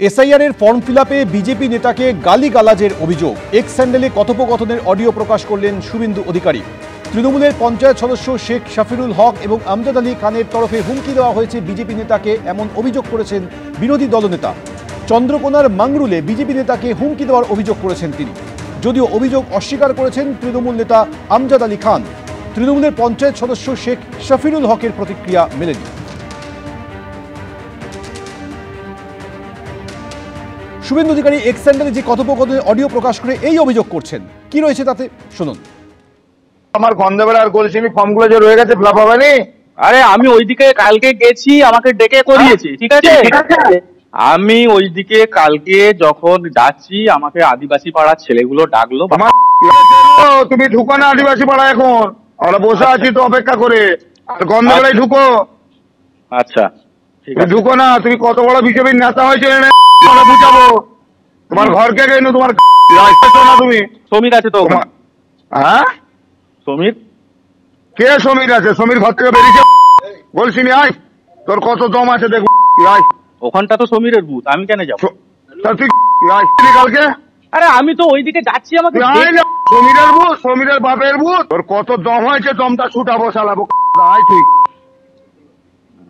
SIR এর form ফিলআপে BJP নেতাকে গালিগালাজের অভিযোগ। এক্স স্যান্ডেলে কথোপকথনের অডিও প্রকাশ করলেন শুভেন্দু অধিকারী। তৃণমূলের পঞ্চায়েত সদস্য শেখ শাফিরুল হক এবং আমজাদ আলী খানের তরফে হুমকি দেওয়া হয়েছে বিজেপি নেতাকে, এমন অভিযোগ করেছেন বিরোধী দলনেতা। চন্দ্রকোনার মাংরুলে বিজেপি নেতাকে হুমকি দেওয়ার অভিযোগ করেছেন তিনি, যদিও অভিযোগ অস্বীকার করেছেন তৃণমূল নেতা আমজাদ আলী খান। তৃণমূলের পঞ্চায়েত সদস্য শেখ শাফিরুল হকের প্রতিক্রিয়া মেলেনি। শুভেন্দু অধিকারী এক্স স্যান্ডেলে যে কথোপকথনের অডিও প্রকাশ করে এই অভিযোগ করছেন, কি রয়েছে তাতে শুনুন। আমার গন্ধবেলা আর গোলসিমি ফর্মগুলো যে রয়ে গেছে ফ্লাপ হবে নি। আরে আমি ওইদিকে কালকে গেছি, আমাকে ডেকে করিয়েছি, ঠিক আছে। আমি ওইদিকে কালকে যখন যাচ্ছি আমাকে আদিবাসী পাড়ার ছেলেগুলো ডাকলো। তুমি ঢুকো না আদিবাসী পাড়া, এখন আমরা বসে আছি তো অপেক্ষা করে, আর গন্ধবেলায় ঢুকো। আচ্ছা ঠিক আছে, ঢুকো না। তুমি কত বড় বিজেপির নেতা হয়েছে বুঝাবো। তোমার ঘরকে গেল তোমার না, তুমি সমীর আছে তো? হ্যাঁ সমীর কে? সমীর আছে? সমীর ঘর থেকে বেরিয়েছে বলছি নি। আয়, তোর কত দম আছে দেখবো। ওখানটা তো সমীরের বুথ, আমি কেন যাবো? তুই কালকে? আরে আমি তো ওইদিকে যাচ্ছি, আমাকে সমীরের বুথ, সমীরের বাপের বুথ। তোর কত দম হয়েছে, দমটা ছুটাবো শালাবো। আয় তুই,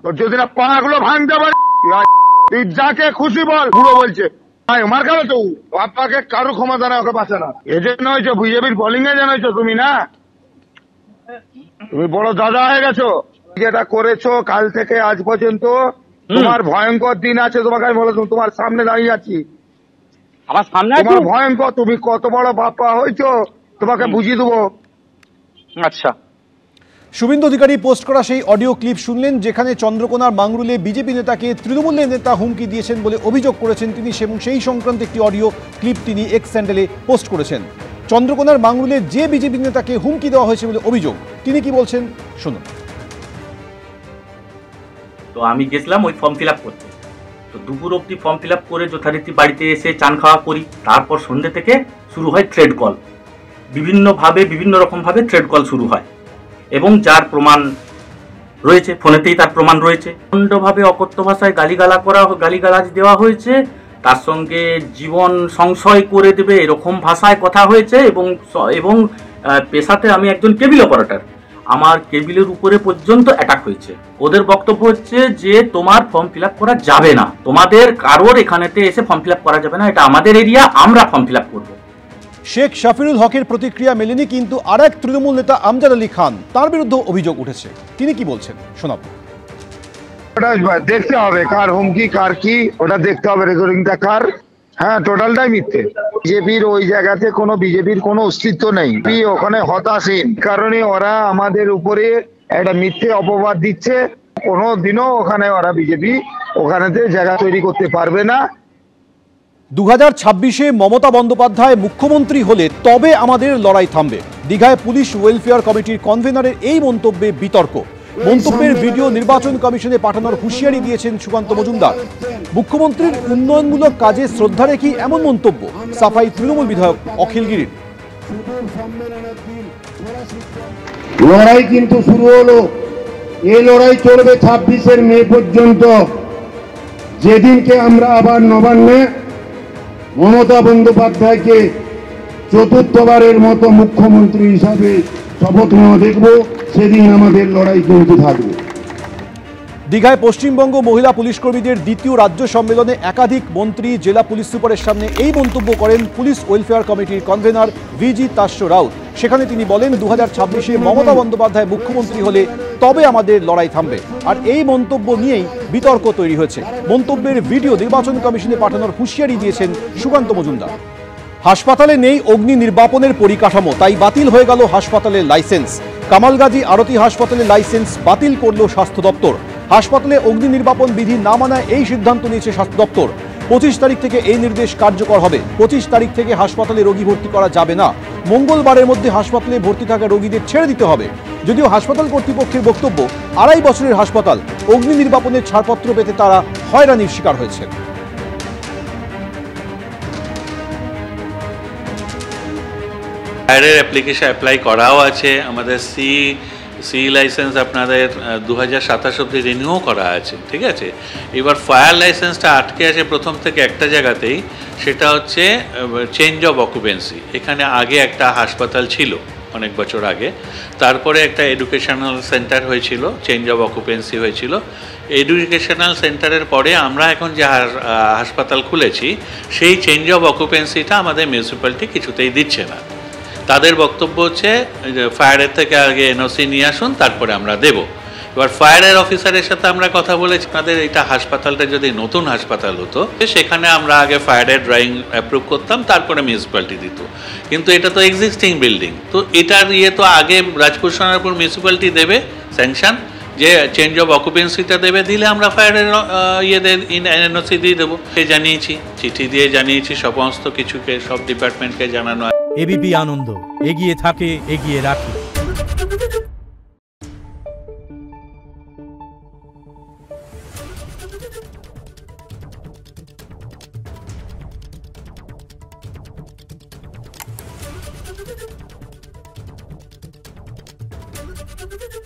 তোর যদি না পাগুলো ভাঙতে পারে, তুই যাকে খুশি বল। বুড়ো বলছে মার খাবে তো, বাপ্পাকে কারো ক্ষমতা না, ওকে বাঁচে না। এজন্য হয়েছে বিজেপির বোলিং এ জানাইছো তুমি, না তুমি বড় দাদা হয়ে গেছো। যেটা করেছো কাল থেকে আজ পর্যন্ত তোমার ভয়ঙ্কর দিন আছে। তোমাকে আমি বলেছি, তোমার সামনে দাঁড়িয়ে আছি, আমার সামনে তোমার ভয়ঙ্কর। তুমি কত বড় বাপ্পা হয়েছো তোমাকে বুঝিয়ে দেবো। আচ্ছা, শুভেন্দু অধিকারী পোস্ট করা সেই অডিও ক্লিপ শুনলেন, যেখানে চন্দ্রকোনার মাংরুলে বিজেপি নেতাকে তৃণমূলের নেতা হুমকি দিয়েছেন বলে অভিযোগ করেছেন তিনি, এবং সেই সংক্রান্ত একটি অডিও ক্লিপ তিনি এক্স স্যান্ডেলে পোস্ট করেছেন। চন্দ্রকোনার মাংরুলে যে বিজেপি নেতাকে হুমকি দেওয়া হয়েছে বলে অভিযোগ, তিনি কি বলছেন শুনুন। তো আমি গেছিলাম ওই ফর্ম ফিল আপ করতে। তো দুপুর অব্দি ফর্ম ফিল আপ করে যথারীতি বাড়িতে এসে চান খাওয়া করি। তারপর সন্ধ্যে থেকে শুরু হয় থ্রেড কল। বিভিন্নভাবে বিভিন্ন রকমভাবে থ্রেড কল শুরু হয়, এবং যার প্রমাণ রয়েছে ফোনেতেই, তার প্রমাণ রয়েছে। খণ্ডভাবে অকথ্য ভাষায় গালিগালাজ দেওয়া হয়েছে, তার সঙ্গে জীবন সংশয় করে দেবে এরকম ভাষায় কথা হয়েছে। এবং পেশাতে আমি একজন কেবিল অপারেটর, আমার কেবিলের উপরে পর্যন্ত অ্যাটাক হয়েছে। ওদের বক্তব্য হচ্ছে যে তোমার ফর্ম ফিল আপ করা যাবে না, তোমাদের কারোর এখানেতে এসে ফর্ম ফিল আপ করা যাবে না, এটা আমাদের এরিয়া, আমরা ফর্ম ফিল আপ করবো। শেখ শাফিরুল হকের প্রতিক্রিয়া মেলেনি, কিন্তু আর এক তৃণমূল নেতা আমজাদ আলী খান, তার বিরুদ্ধে অভিযোগ উঠেছে। তিনি কি বলছেন শোনাবো। দেখতে হবে কার হুমকি কার কি, ওটা দেখতে হবে রেকর্ডিংটা কার। হ্যাঁ, টোটালটাই মিথ্যে। বিজেপির ওই জায়গাতে কোনো বিজেপির কোনো অস্তিত্ব নেই। ওখানে হতাশীন কারণে ওরা আমাদের উপরে একটা মিথ্যে অপবাদ দিচ্ছে। কোনোদিনও ওখানে ওরা বিজেপি ওখানেতে জায়গা তৈরি করতে পারবে না। 2026-এ মমতা বন্দ্যোপাধ্যায় মুখ্যমন্ত্রী হলে তবে আমাদের লড়াই থামবে। দীঘায় পুলিশ ওয়েলফেয়ার কমিটির কনভেনারের এই মন্তব্যে বিতর্ক। মন্তব্যের ভিডিও নির্বাচন কমিশনে পাঠানোর হুঁশিয়ারি দিয়েছেন সুকান্ত মজুমদার। মুখ্যমন্ত্রীর উন্নয়নমূলক কাজে শ্রদ্ধা রেখে এমন মন্তব্য সাফাই তৃণমূল বিধায়ক অখিল গিরির। লড়াই কিন্তু শুরু হলো, এই লড়াই চলবে 26 মে পর্যন্ত, যেদিনকে আমরা আবার নবান্নে মমতা বন্দ্যোপাধ্যায়কে চতুর্থবারের মতো মুখ্যমন্ত্রী হিসাবে শপথ নেওয়া দেখব, সেদিন আমাদের লড়াই কিন্তু থাকবে। দীঘায় পশ্চিমবঙ্গ মহিলা পুলিশ কর্মীদের দ্বিতীয় রাজ্য সম্মেলনে একাধিক মন্ত্রী, জেলা পুলিশ সুপারের সামনে এই মন্তব্য করেন পুলিশ ওয়েলফেয়ার কমিটির কনভেনার ভিজি তাস্য রাউত। সেখানে তিনি বলেন, 2026-এ মমতা বন্দ্যোপাধ্যায় মুখ্যমন্ত্রী হলে তবে আমাদের লড়াই থামবে। আর এই মন্তব্য নিয়েই বিতর্ক তৈরি হয়েছে। মন্তব্যের ভিডিও নির্বাচন কমিশনে পাঠানোর হুঁশিয়ারি দিয়েছেন সুকান্ত মজুমদার। হাসপাতালে নেই অগ্নি নির্বাপনের পরিকাঠামো, তাই বাতিল হয়ে গেল হাসপাতালের লাইসেন্স। কামালগাজী আরতি হাসপাতালের লাইসেন্স বাতিল করল স্বাস্থ্য দপ্তর। হাসপাতালে অগ্নি নির্বাপন বিধি না মানায় এই সিদ্ধান্ত নিয়েছে স্বাস্থ্য দপ্তর। 25 তারিখ থেকে এই নির্দেশ কার্যকর হবে। 25 তারিখ থেকে হাসপাতালে রোগী ভর্তি করা যাবে না। মঙ্গলবারের মধ্যে হাসপাতালে ভর্তি থাকা রোগীদের ছেড়ে দিতে হবে। যদিও হাসপাতাল কর্তৃপক্ষের বক্তব্য, 2.5 বছরের হাসপাতাল, অগ্নি নির্বাপনের ছাড়পত্র পেতে তারা হয়রানির শিকার হয়েছে। ফায়ারের অ্যাপ্লিকেশন অ্যাপ্লাই করাও আছে। আমাদের সি লাইসেন্স আপনাদের 2027 অবধি রিনিউ করা আছে, ঠিক আছে। এবার ফায়ার লাইসেন্সটা আটকে আছে প্রথম থেকে একটা জায়গাতেই, সেটা হচ্ছে চেঞ্জ অফ অকুপেন্সি। এখানে আগে একটা হাসপাতাল ছিল অনেক বছর আগে, তারপরে একটা এডুকেশনাল সেন্টার হয়েছিল, চেঞ্জ অফ অকুপেন্সি হয়েছিল। এডুকেশনাল সেন্টারের পরে আমরা এখন যে হাসপাতাল খুলেছি সেই চেঞ্জ অফ অকুপেন্সিটা আমাদের মিউনিসিপ্যালিটি কিছুতেই দিচ্ছে না। তাদের বক্তব্য হচ্ছে ফায়ারের থেকে আগে এনওসি নিয়ে আসুন, তারপরে আমরা দেব। এবার ফায়ারের অফিসারের সাথে আমরা কথা বলেছি, আমাদের এটা হাসপাতালটা যদি নতুন হাসপাতাল হতো সেখানে আমরা আগে ফায়ারের ড্রয়িং অ্যাপ্রুভ করতাম, তারপরে মিউনিসিপ্যালিটি দিত। কিন্তু এটা তো এক্সিস্টিং বিল্ডিং, তো এটার তো আগে রাজপুর সোনারপুর মিউনিসিপ্যালিটি দেবে স্যাংশন, যে চেঞ্জ অফ অকুপেন্সিটা দেবে, দিলে আমরা ফায়ারের এনওসি দিয়ে দেবো। জানিয়েছি, চিঠি দিয়ে জানিয়েছি সমস্ত কিছুকে, সব ডিপার্টমেন্টকে জানানো। এবিপি আনন্দ, এগিয়ে থাকে, এগিয়ে রাখে। Thank you.